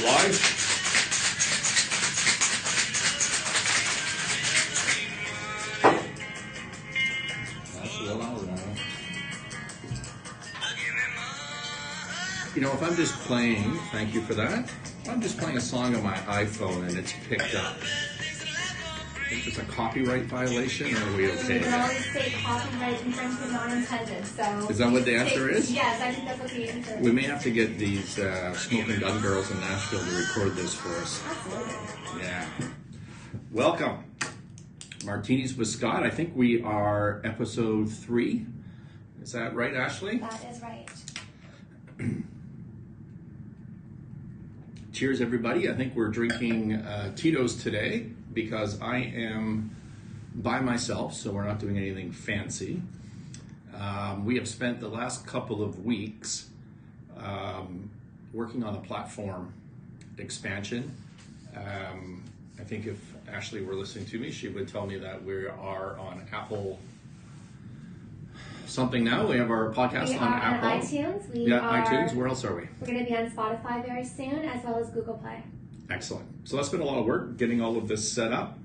live. That's a little loud now. You know, if I'm just playing, thank you for that. If I'm just playing a song on my iPhone and it's picked up, if it's a copyright violation, or are we okay? We always say copyright infringement not intended, so... Is that what the answer is? Yes, I think that's what the answer is. We may have to get these smoking gun girls in Nashville to record this for us. Absolutely. Yeah. Welcome. Martinis with Scott. I think we are episode 3. Is that right, Ashley? That is right. Cheers, everybody. I think we're drinking Tito's today because I am by myself, so we're not doing anything fancy. We have spent the last couple of weeks working on a platform expansion. I think if Ashley were listening to me, she would tell me that we are on Apple something now. We have our podcast on Apple. On iTunes. iTunes. Where else are we? We're going to be on Spotify very soon, as well as Google Play. Excellent. So that's been a lot of work getting all of this set up.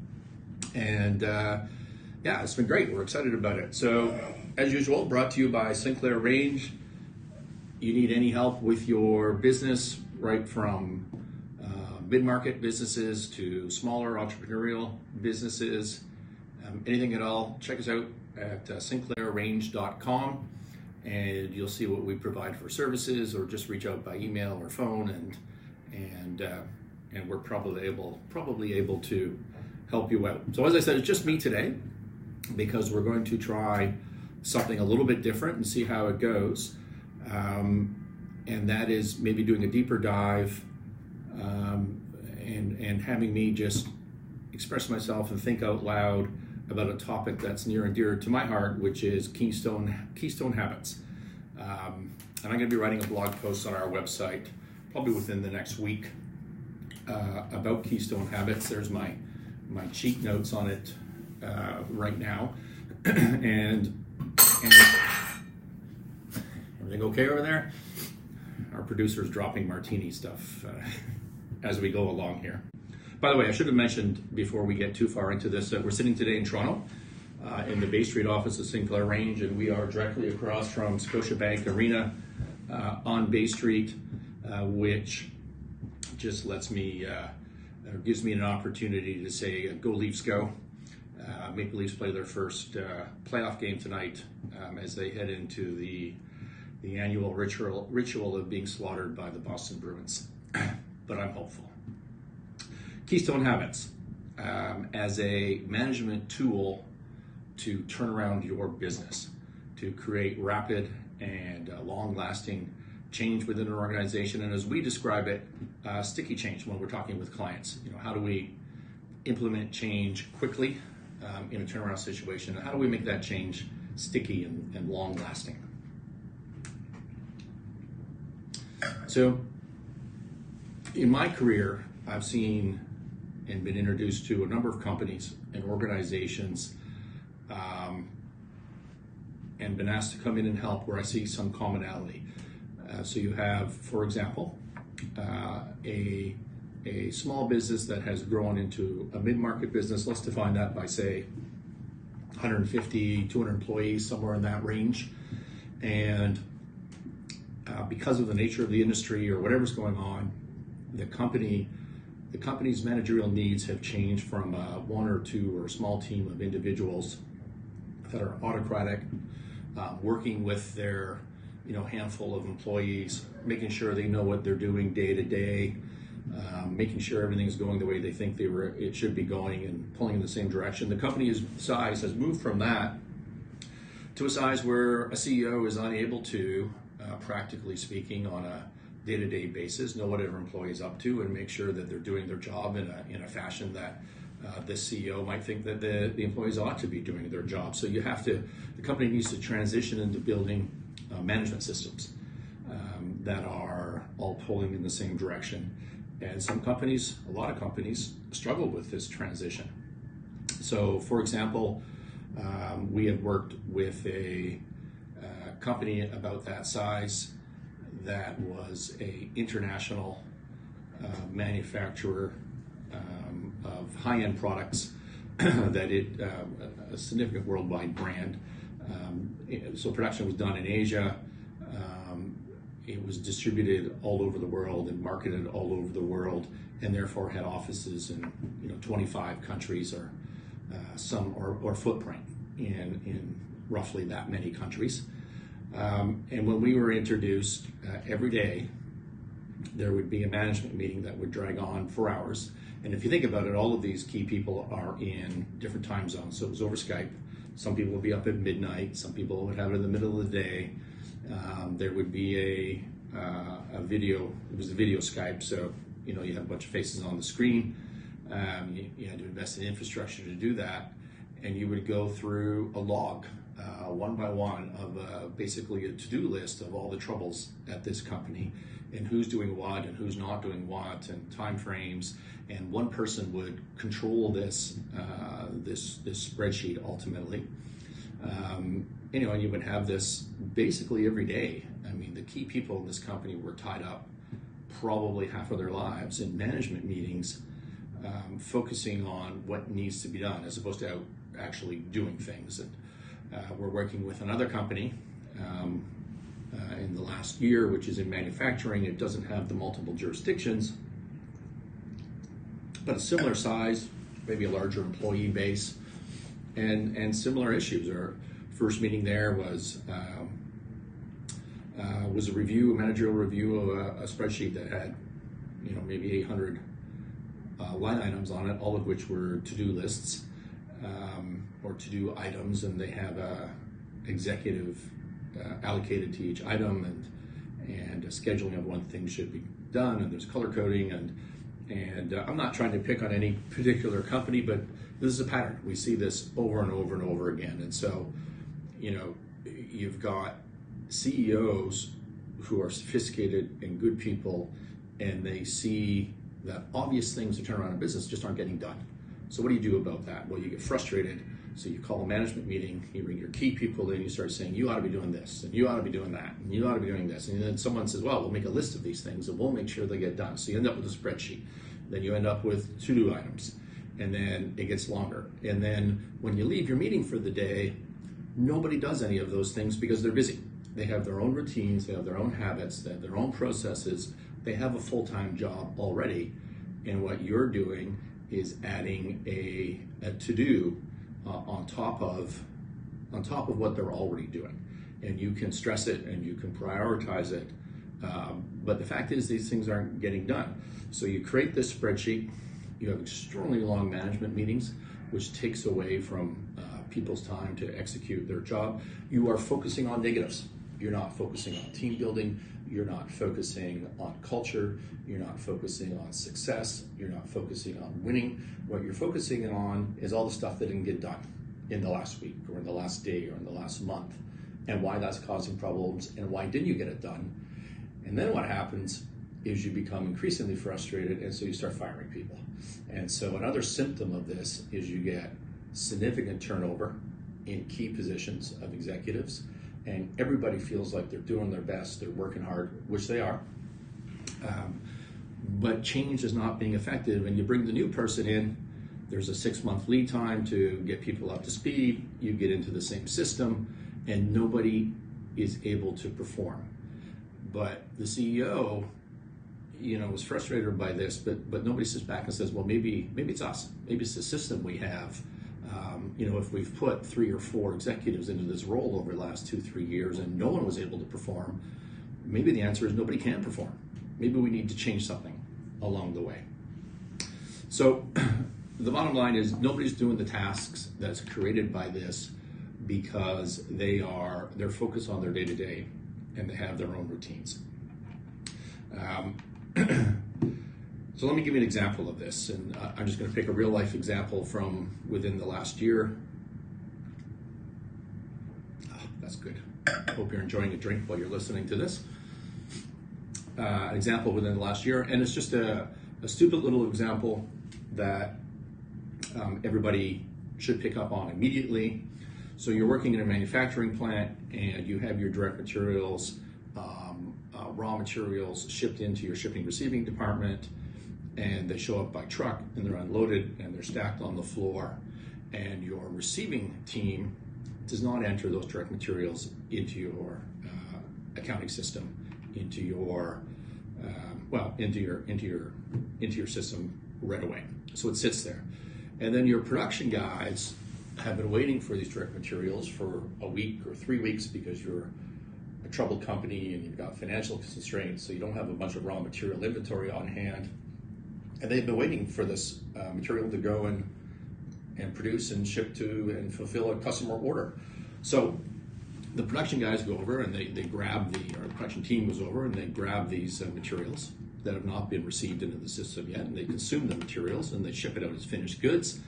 And yeah, it's been great. We're excited about it. So as usual, brought to you by Sinclair Range. You need any help with your business, right from mid-market businesses to smaller entrepreneurial businesses, anything at all, check us out at sinclairrange.com and you'll see what we provide for services, or just reach out by email or phone, and we're probably able to help you out. So as I said, it's just me today because we're going to try something a little bit different and see how it goes, and that is maybe doing a deeper dive and having me just express myself and think out loud about a topic that's near and dear to my heart, which is Keystone habits. And I'm going to be writing a blog post on our website probably within the next week about Keystone habits. There's my cheat notes on it right now. and everything okay over there? Our producer's dropping martini stuff as we go along here. By the way, I should have mentioned before we get too far into this that we're sitting today in Toronto in the Bay Street office of Sinclair Range, and we are directly across from Scotiabank Arena on Bay Street, which just lets me, gives me an opportunity to say, go Leafs go. Maple Leafs play their first playoff game tonight as they head into the annual ritual of being slaughtered by the Boston Bruins. But I'm hopeful. Keystone habits as a management tool to turn around your business, to create rapid and long-lasting change within an organization, and as we describe it, sticky change when we're talking with clients. You know, how do we implement change quickly in a turnaround situation, and how do we make that change sticky and long-lasting? So, in my career, I've seen and been introduced to a number of companies and organizations and been asked to come in and help where I see some commonality. So you have, for example, a small business that has grown into a mid-market business. Let's define that by, say, 150, 200 employees, somewhere in that range. And because of the nature of the industry or whatever's going on, the company's managerial needs have changed from one or two or a small team of individuals that are autocratic, working with their handful of employees, making sure they know what they're doing day to day, making sure everything's going the way they think it should be going, and pulling in the same direction. The company's size has moved from that to a size where a CEO is unable to, practically speaking, on a day-to-day basis, know what every employee is up to and make sure that they're doing their job in a fashion that the CEO might think that the employees ought to be doing their job. So the company needs to transition into building management systems that are all pulling in the same direction. And a lot of companies struggle with this transition. So for example, we have worked with a company about that size that was a international manufacturer of high-end products that a significant worldwide brand. So production was done in Asia. It was distributed all over the world and marketed all over the world, and therefore had offices in 25 countries or or footprint in roughly that many countries. And when we were introduced, every day there would be a management meeting that would drag on for hours. And if you think about it, all of these key people are in different time zones. So it was over Skype. Some people would be up at midnight. Some people would have it in the middle of the day. There would be a video. It was a video Skype, so you had a bunch of faces on the screen. You had to invest in infrastructure to do that, and you would go through a log, one by one, of basically a to-do list of all the troubles at this company, and who's doing what and who's not doing what, and time frames. And one person would control this spreadsheet ultimately. And you would have this basically every day. I mean, the key people in this company were tied up probably half of their lives in management meetings, focusing on what needs to be done as opposed to actually doing things. And we're working with another company in the last year, which is in manufacturing. It doesn't have the multiple jurisdictions, but a similar size, maybe a larger employee base, and similar issues. Our first meeting there was a managerial review of a spreadsheet that had, maybe 800 line items on it, all of which were to-do lists or to-do items, and they have a executive allocated to each item, and a scheduling of when things should be done, and there's color coding, and I'm not trying to pick on any particular company, but this is a pattern. We see this over and over and over again. And so, you've got CEOs who are sophisticated and good people, and they see that obvious things to turn around a business just aren't getting done. So what do you do about that? Well, you get frustrated. So you call a management meeting, you bring your key people in, you start saying, you ought to be doing this, and you ought to be doing that, and you ought to be doing this. And then someone says, well, we'll make a list of these things, and we'll make sure they get done. So you end up with a spreadsheet. Then you end up with to-do items, and then it gets longer. And then when you leave your meeting for the day, nobody does any of those things because they're busy. They have their own routines, they have their own habits, they have their own processes. They have a full-time job already, and what you're doing is adding a to-do on top of what they're already doing. And you can stress it and you can prioritize it, but the fact is these things aren't getting done. So you create this spreadsheet, you have extremely long management meetings, which takes away from people's time to execute their job. You are focusing on negatives. You're not focusing on team building. You're not focusing on culture. You're not focusing on success. You're not focusing on winning. What you're focusing on is all the stuff that didn't get done in the last week or in the last day or in the last month, and why that's causing problems and why didn't you get it done. And then what happens is you become increasingly frustrated, and so you start firing people. And so another symptom of this is you get significant turnover in key positions of executives, and everybody feels like they're doing their best, they're working hard, which they are, but change is not being effective. And you bring the new person in, there's a 6-month lead time to get people up to speed, you get into the same system, and nobody is able to perform. But the CEO, was frustrated by this, but nobody sits back and says, well, maybe it's us, maybe it's the system we have. If we've put 3 or 4 executives into this role over the last 2-3 years and no one was able to perform, maybe the answer is nobody can perform. Maybe we need to change something along the way. So the bottom line is nobody's doing the tasks that's created by this because they're focused on their day-to-day and they have their own routines. So let me give you an example of this, and I'm just going to pick a real life example from within the last year. Oh, that's good. Hope you're enjoying a drink while you're listening to this. An example within the last year, and it's just a stupid little example that everybody should pick up on immediately. So you're working in a manufacturing plant and you have your direct materials, raw materials shipped into your shipping receiving department. and they show up by truck and they're unloaded and they're stacked on the floor, and your receiving team does not enter those direct materials into your accounting system, into your into your system right away. So it sits there, and then your production guys have been waiting for these direct materials for a week or 3 weeks because you're a troubled company and you've got financial constraints, so you don't have a bunch of raw material inventory on hand, and they've been waiting for this material to go and produce and ship to and fulfill a customer order. So the production guys go over and they grab or the production team goes over and they grab these materials that have not been received into the system yet, and they consume the materials and they ship it out as finished goods.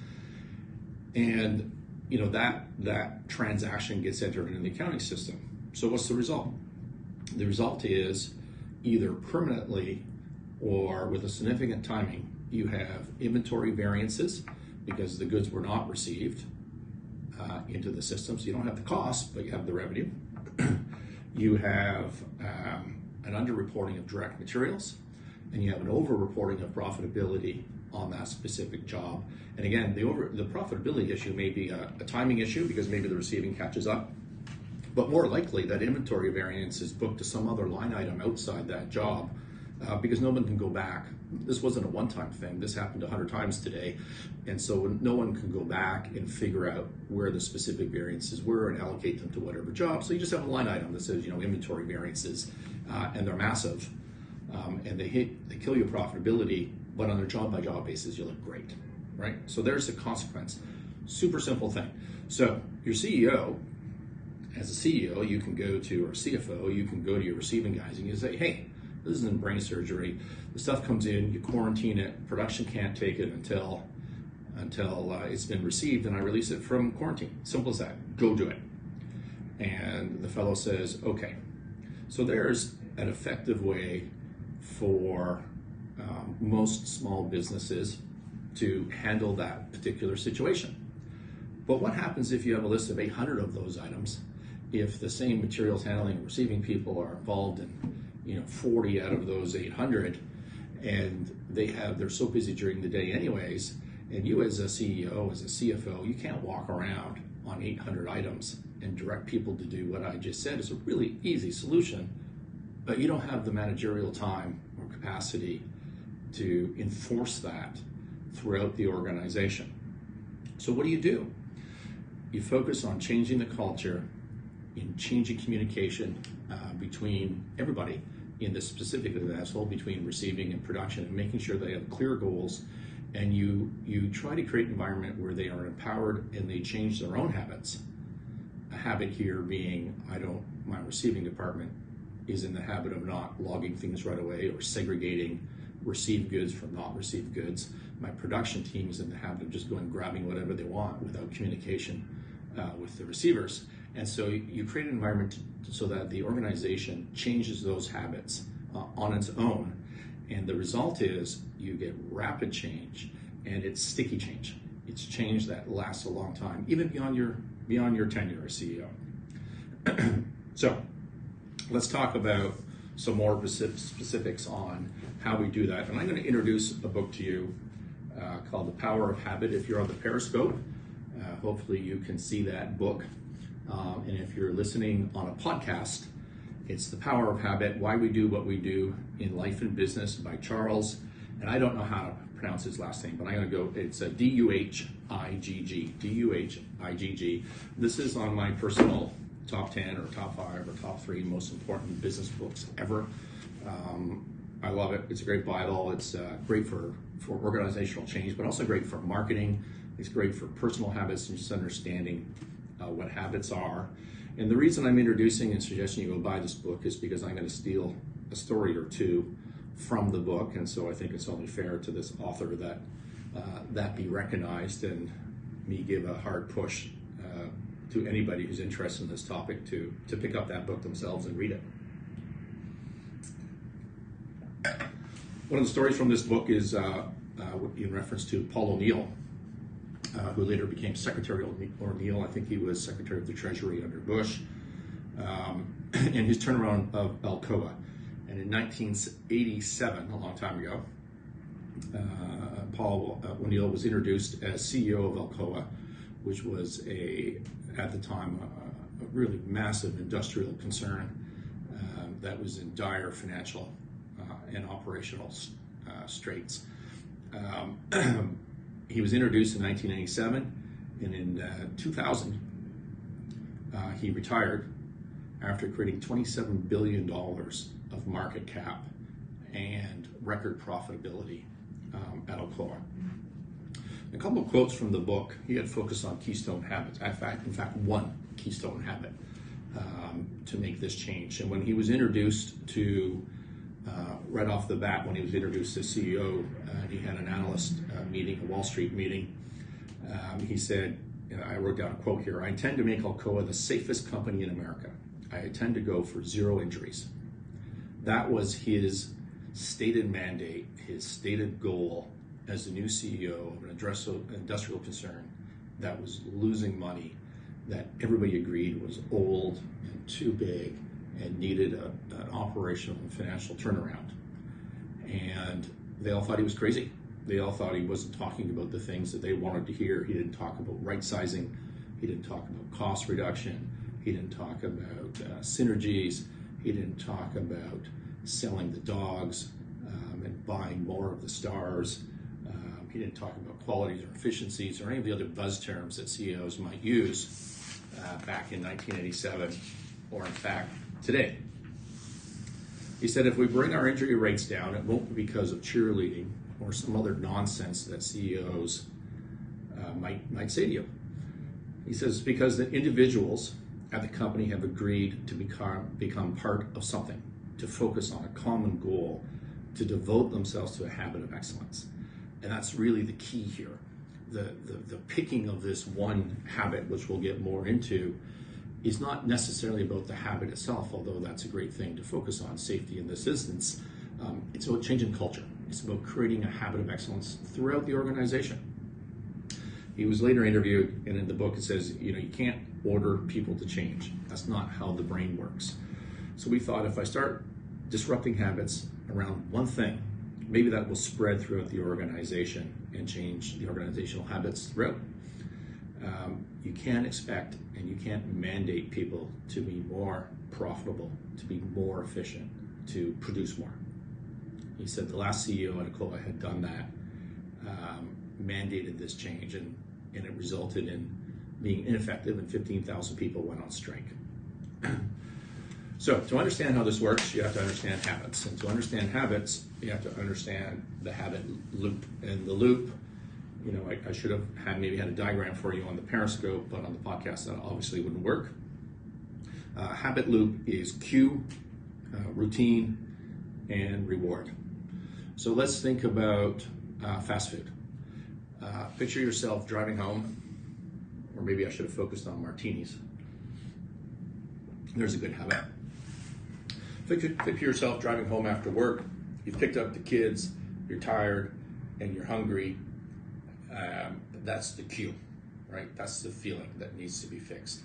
And that transaction gets entered into the accounting system. So what's the result? The result is either permanently or with a significant timing, you have inventory variances because the goods were not received into the system. So you don't have the cost, but you have the revenue. You have an underreporting of direct materials, and you have an over-reporting of profitability on that specific job. And again, the profitability issue may be a timing issue because maybe the receiving catches up, but more likely that inventory variance is booked to some other line item outside that job because no one can go back. This wasn't a one-time thing. This happened 100 times today, and so no one can go back and figure out where the specific variances were and allocate them to whatever job. So you just have a line item that says, inventory variances, and they're massive, and they kill your profitability, but on a job-by-job basis, you look great, right? So there's the consequence. Super simple thing. So your CEO, as a CEO, you can go to, or CFO, you can go to your receiving guys and you say, hey, this isn't brain surgery. The stuff comes in, you quarantine it, production can't take it until it's been received, and I release it from quarantine. Simple as that. Go do it. And the fellow says, okay. So there's an effective way for most small businesses to handle that particular situation. But what happens if you have a list of 800 of those items? If the same materials handling and receiving people are involved in 40 out of those 800, and they're so busy during the day anyways, and you as a CEO, as a CFO, you can't walk around on 800 items and direct people to do what I just said. It's a really easy solution, but you don't have the managerial time or capacity to enforce that throughout the organization. So what do? You focus on changing the culture, in changing communication between everybody in this specific household, between receiving and production, and making sure they have clear goals, and you try to create an environment where they are empowered and they change their own habits. A habit here being, my receiving department is in the habit of not logging things right away or segregating received goods from not received goods. My production team is in the habit of just going and grabbing whatever they want without communication with the receivers. And so you create an environment so that the organization changes those habits on its own. And the result is you get rapid change, and it's sticky change. It's change that lasts a long time, even beyond your tenure as CEO. So let's talk about some more specifics on how we do that. And I'm going to introduce a book to you called The Power of Habit. If you're on the Periscope, hopefully you can see that book. And if you're listening on a podcast, it's The Power of Habit, Why We Do What We Do in Life and Business by Charles, and I don't know how to pronounce his last name, but I'm going to go, it's Duhigg, Duhigg. This is on my personal top 10 or top 5 or top 3 most important business books ever. I love it. It's a great Bible. It's great for organizational change, but also great for marketing. It's great for personal habits and just understanding what habits are. And the reason I'm introducing and suggesting you go buy this book is because I'm going to steal a story or two from the book, and so I think it's only fair to this author that be recognized, and me give a hard push to anybody who's interested in this topic to pick up that book themselves and read it. One of the stories from this book is in reference to Paul O'Neill, who later became Secretary O'Neill. I think he was Secretary of the Treasury under Bush, and his turnaround of Alcoa. And in 1987, a long time ago, Paul O'Neill was introduced as CEO of Alcoa, which was at the time a really massive industrial concern that was in dire financial and operational straits. He was introduced in 1997, and in 2000 he retired after creating $27 billion of market cap and record profitability at Alcoa. A couple of quotes from the book. He had focused on Keystone habits. In fact, one Keystone habit to make this change. And when he was introduced to, right off the bat, when he was introduced as CEO, he had an analyst meeting, a Wall Street meeting. He said, I wrote down a quote here, "I intend to make Alcoa the safest company in America. I intend to go for 0 injuries." That was his stated mandate, his stated goal as the new CEO of an industrial concern that was losing money, that everybody agreed was old and too big and needed an operational and financial turnaround. And they all thought he was crazy. They all thought he wasn't talking about the things that they wanted to hear. He didn't talk about right sizing. He didn't talk about cost reduction. He didn't talk about synergies. He didn't talk about selling the dogs and buying more of the stars. He didn't talk about qualities or efficiencies or any of the other buzz terms that CEOs might use back in 1987 or in fact today. He said, if we bring our injury rates down, it won't be because of cheerleading or some other nonsense that CEOs might say to you. He says, it's because the individuals at the company have agreed to become part of something, to focus on a common goal, to devote themselves to a habit of excellence. And that's really the key here. The picking of this one habit, which we'll get more into, is not necessarily about the habit itself, although that's a great thing to focus on, safety in this instance. It's about changing culture. It's about creating a habit of excellence throughout the organization. He was later interviewed, and in the book it says, you can't order people to change. That's not how the brain works. So we thought, if I start disrupting habits around one thing, maybe that will spread throughout the organization and change the organizational habits throughout. You can't expect and you can't mandate people to be more profitable, to be more efficient, to produce more. He said the last CEO at Alcoa had done that, mandated this change, and it resulted in being ineffective, and 15,000 people went on strike. So to understand how this works, you have to understand habits. And to understand habits, you have to understand the habit loop. And the loop, I should have maybe had a diagram for you on the Periscope, but on the podcast that obviously wouldn't work. Habit loop is cue, routine, and reward. So let's think about fast food. Picture yourself driving home, or maybe I should have focused on martinis. There's a good habit. Picture yourself driving home after work. You've picked up the kids, you're tired, and you're hungry. That's the cue, right? That's the feeling that needs to be fixed.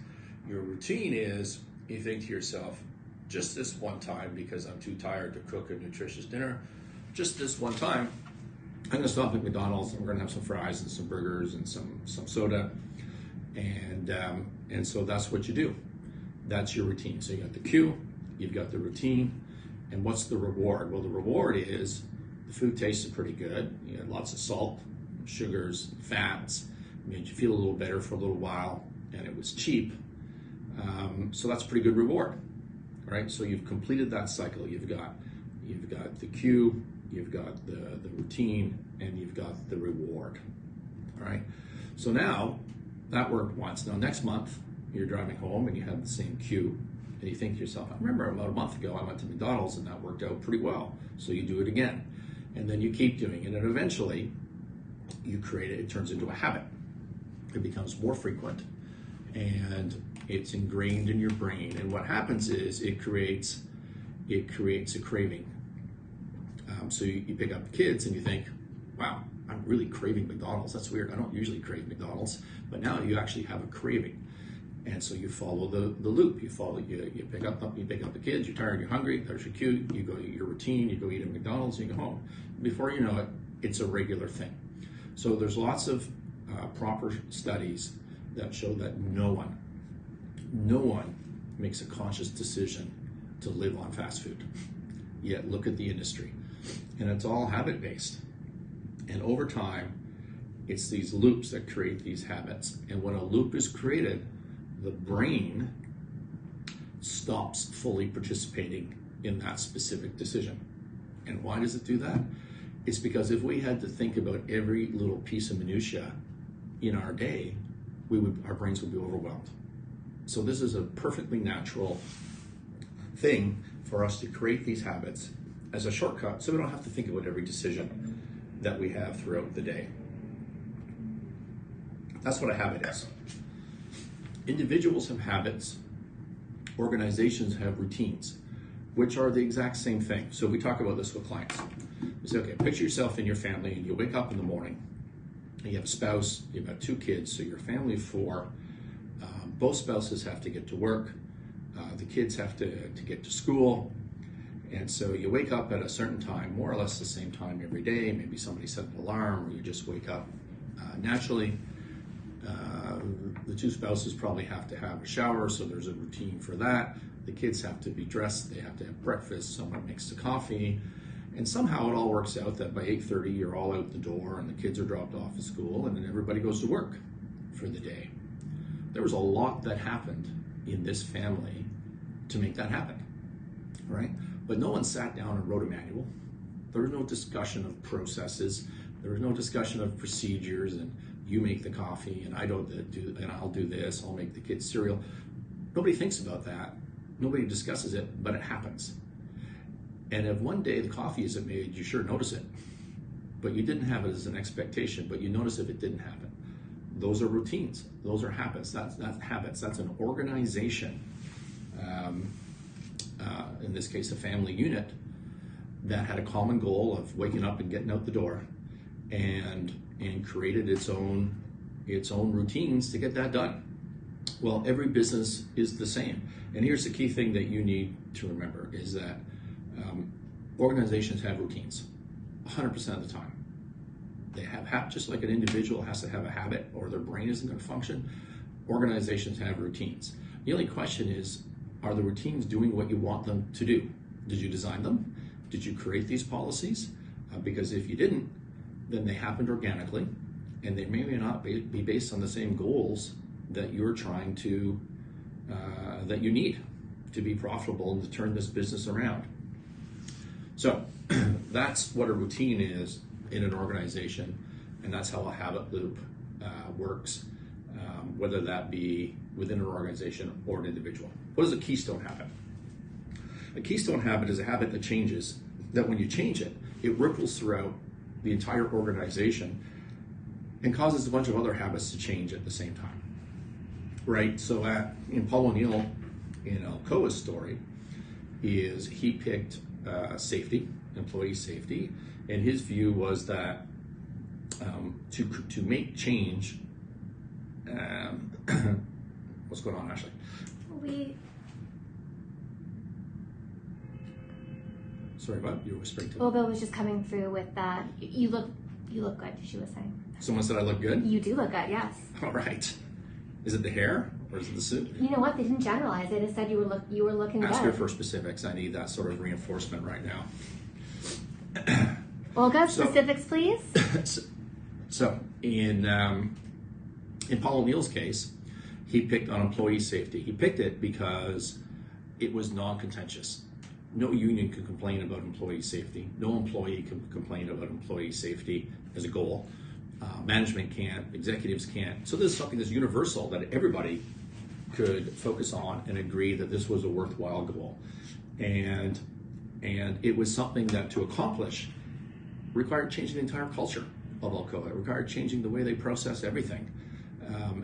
Your routine is, you think to yourself, just this one time, because I'm too tired to cook a nutritious dinner, just this one time, I'm going to stop at McDonald's and we're going to have some fries and some burgers and some soda. And so that's what you do. That's your routine. So you got the cue, you've got the routine, and what's the reward? Well, the reward is the food tasted pretty good. You had lots of salt, sugars, fats, made you feel a little better for a little while, and it was cheap. So that's a pretty good reward, right? So you've completed that cycle. You've got the cue, you've got the routine, and you've got the reward, all right? So now that worked once. Now next month, you're driving home and you have the same cue, and you think to yourself, I remember about a month ago I went to McDonald's and that worked out pretty well. So you do it again, and then you keep doing it, and eventually you create it. It turns into a habit. It becomes more frequent, and it's ingrained in your brain. And what happens is it creates a craving. So you pick up the kids and you think, wow, I'm really craving McDonald's. That's weird. I don't usually crave McDonald's, but now you actually have a craving. And so you follow the loop. You pick up the kids. You're tired. You're hungry. There's your cue. You go your routine. You go eat at McDonald's. You go home. Before you know it, it's a regular thing. So there's lots of proper studies that show that no one makes a conscious decision to live on fast food. Yet look at the industry, and it's all habit based. And over time, it's these loops that create these habits. And when a loop is created, the brain stops fully participating in that specific decision. And why does it do that? It's because if we had to think about every little piece of minutia in our day, our brains would be overwhelmed. So this is a perfectly natural thing for us to create these habits as a shortcut, so we don't have to think about every decision that we have throughout the day. That's what a habit is. Individuals have habits, organizations have routines, which are the exact same thing. So we talk about this with clients. We say, okay, picture yourself in your family, and you wake up in the morning, and you have a spouse, you've got 2 kids, so your family of 4. Both spouses have to get to work, the kids have to get to school, and so you wake up at a certain time, more or less the same time every day. Maybe somebody set an alarm, or you just wake up naturally. The 2 spouses probably have to have a shower, so there's a routine for that. The kids have to be dressed, they have to have breakfast, someone makes the coffee, and somehow it all works out that by 8:30 you're all out the door and the kids are dropped off at school, and then everybody goes to work for the day. There was a lot that happened in this family to make that happen, right? But no one sat down and wrote a manual. There was no discussion of processes. There was no discussion of procedures, and you make the coffee, and I'll do this, I'll make the kids cereal. Nobody thinks about that. Nobody discusses it, but it happens. And if one day the coffee isn't made, you sure notice it. But you didn't have it as an expectation, but you notice if it didn't happen. Those are routines. Those are habits. That's habits. That's an organization. In this case, a family unit that had a common goal of waking up and getting out the door, and created its own routines to get that done. Well, every business is the same. And here's the key thing that you need to remember is that organizations have routines 100% of the time. They have just like an individual has to have a habit or their brain isn't going to function. Organizations have routines. The only question is, are the routines doing what you want them to do? Did you design them? Did you create these policies? Because if you didn't, then they happened organically, and they may or may not be based on the same goals that you're trying to, that you need to be profitable and to turn this business around. So that's what a routine is in an organization, and that's how a habit loop works, whether that be within an organization or an individual. What is a keystone habit? A keystone habit is a habit that changes, that when you change it, it ripples throughout the entire organization and causes a bunch of other habits to change at the same time, right? So in Paul O'Neill, in Alcoa's story, is he picked safety, employee safety, and his view was that to make change, what's going on, Ashley? Sorry, what? You were whispering to me. Well, Bill was just coming through with that. You look good, she was saying. Someone said I look good? You do look good, yes. All right. Is it the hair or is it the suit? You know what? They didn't generalize. They just said you were looking good. Ask her for specifics. I need that sort of reinforcement right now. Olga, specifics, please. So in Paul O'Neill's case, he picked on employee safety. He picked it because it was non-contentious. No union can complain about employee safety. No employee can complain about employee safety as a goal. Management can't, executives can't. So this is something that's universal that everybody could focus on and agree that this was a worthwhile goal. And it was something that to accomplish required changing the entire culture of Alcoa. It required changing the way they process everything.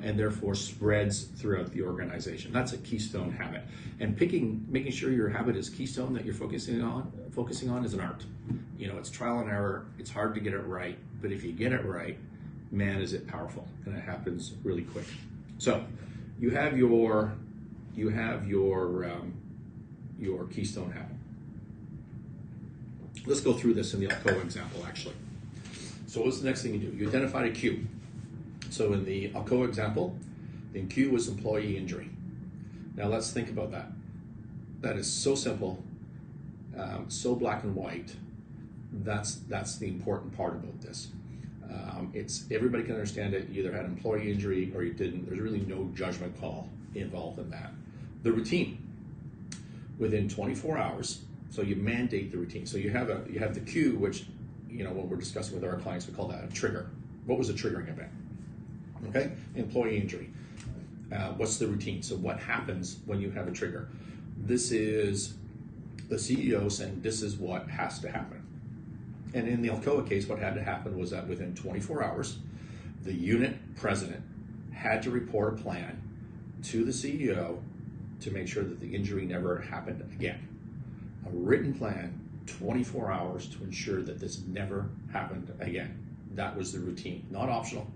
And therefore spreads throughout the organization. That's a keystone habit. And making sure your habit is keystone that you're focusing on is an art. It's trial and error. It's hard to get it right, but if you get it right, man, is it powerful, and it happens really quick. So you have your Keystone habit. Let's go through this in the Alcoa example, actually. So what's the next thing you do? You identified a Q. So in the Alcoa example, the Q was employee injury. Now let's think about that. That is so simple, so black and white. That's the important part about this. It's everybody can understand it. You either had employee injury or you didn't. There's really no judgment call involved in that. The routine, within 24 hours. So you mandate the routine. So you have the Q, which, you know, when we're discussing with our clients, we call that a trigger. What was a triggering event? Okay, employee injury. What's the routine? So what happens when you have a trigger? This is the CEO saying this is what has to happen. And in the Alcoa case, what had to happen was that within 24 hours, the unit president had to report a plan to the CEO to make sure that the injury never happened again. A written plan, 24 hours to ensure that this never happened again. That was the routine, not optional.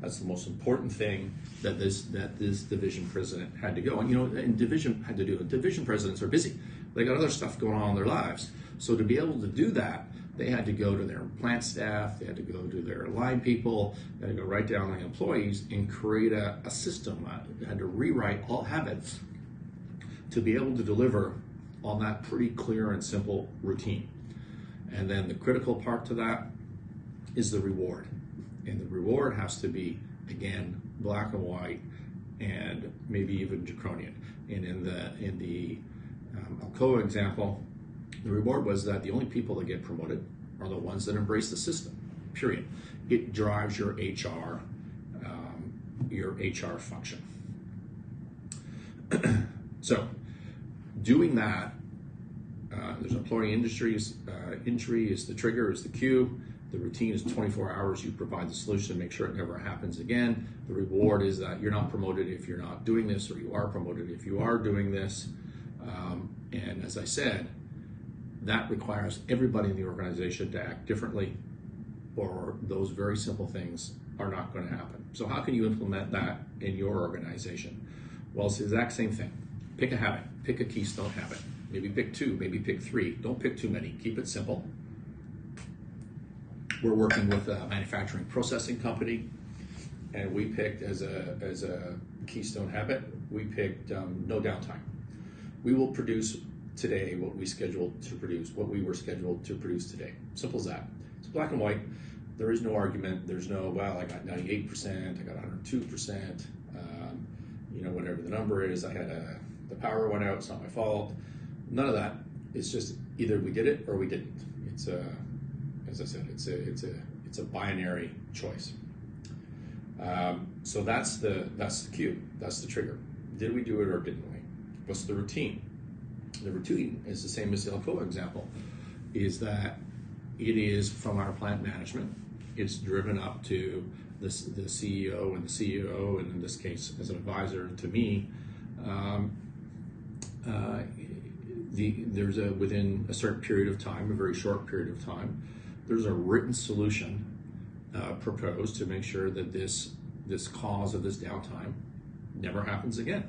That's the most important thing that this division president had to go. And you know, and division had to do it. Division presidents are busy. They got other stuff going on in their lives. So to be able to do that, they had to go to their plant staff, they had to go to their line people, they had to go right down to the employees and create a system. They had to rewrite all habits to be able to deliver on that pretty clear and simple routine. And then the critical part to that is the reward. And the reward has to be, again, black and white and maybe even draconian. And in the Alcoa example, the reward was that the only people that get promoted are the ones that embrace the system, period. It drives your HR function. So doing that, there's employee injury is the trigger, is the cue. The routine is 24 hours. You provide the solution to make sure it never happens again. The reward is that you're not promoted if you're not doing this, or you are promoted if you are doing this. And as I said, that requires everybody in the organization to act differently, or those very simple things are not going to happen. So how can you implement that in your organization? Well, it's the exact same thing. Pick a habit, pick a Keystone habit. Maybe pick 2, maybe pick 3. Don't pick too many, keep it simple. We're working with a manufacturing processing company, and we picked as a Keystone habit, we picked no downtime. We will produce today what we were scheduled to produce today. Simple as that. It's black and white. There is no argument. There's no, well, I got 98%, I got 102%, you know, whatever the number is. The power went out, it's not my fault. None of that. It's just either we did it or we didn't. It's as I said, it's a binary choice. So that's the cue. That's the trigger. Did we do it or didn't we? What's the routine? The routine is the same as the Alcoa example, is that it is from our plant management. It's driven up to the CEO, and the CEO, and in this case, as an advisor to me, there's within a certain period of time, a very short period of time, there's a written solution proposed to make sure that this cause of this downtime never happens again.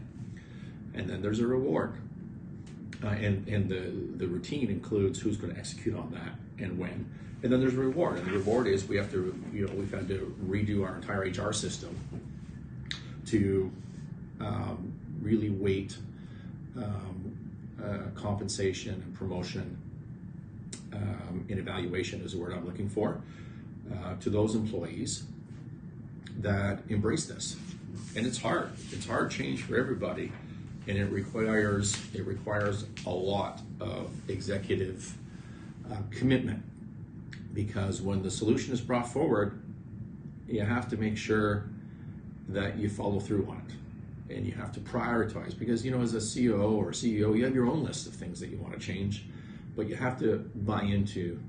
And then there's a reward. And the routine includes who's going to execute on that and when. And then there's a reward. And the reward is we've had to redo our entire HR system to really weight compensation and promotion and evaluation is the word I'm looking for, to those employees that embrace this. And it's hard. It's hard change for everybody. And it requires a lot of executive commitment, because when the solution is brought forward, you have to make sure that you follow through on it, and you have to prioritize, because you know, as a COO or CEO, you have your own list of things that you want to change, but you have to buy into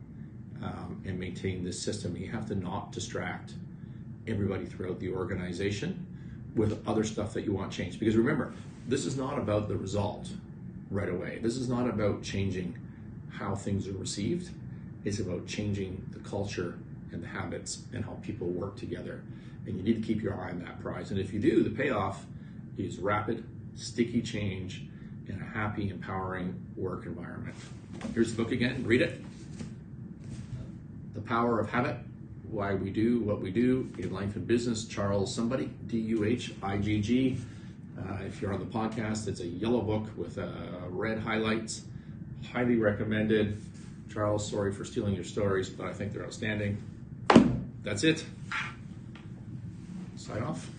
and maintain this system. You have to not distract everybody throughout the organization with other stuff that you want changed, because remember, this is not about the result right away. This is not about changing how things are received. It's about changing the culture and the habits and how people work together. And you need to keep your eye on that prize. And if you do, the payoff is rapid, sticky change in a happy, empowering work environment. Here's the book again, read it. The Power of Habit, Why We Do What We Do in Life and Business, Charles somebody, Duhigg. If you're on the podcast, it's a yellow book with red highlights. Highly recommended. Charles, sorry for stealing your stories, but I think they're outstanding. That's it. Sign off.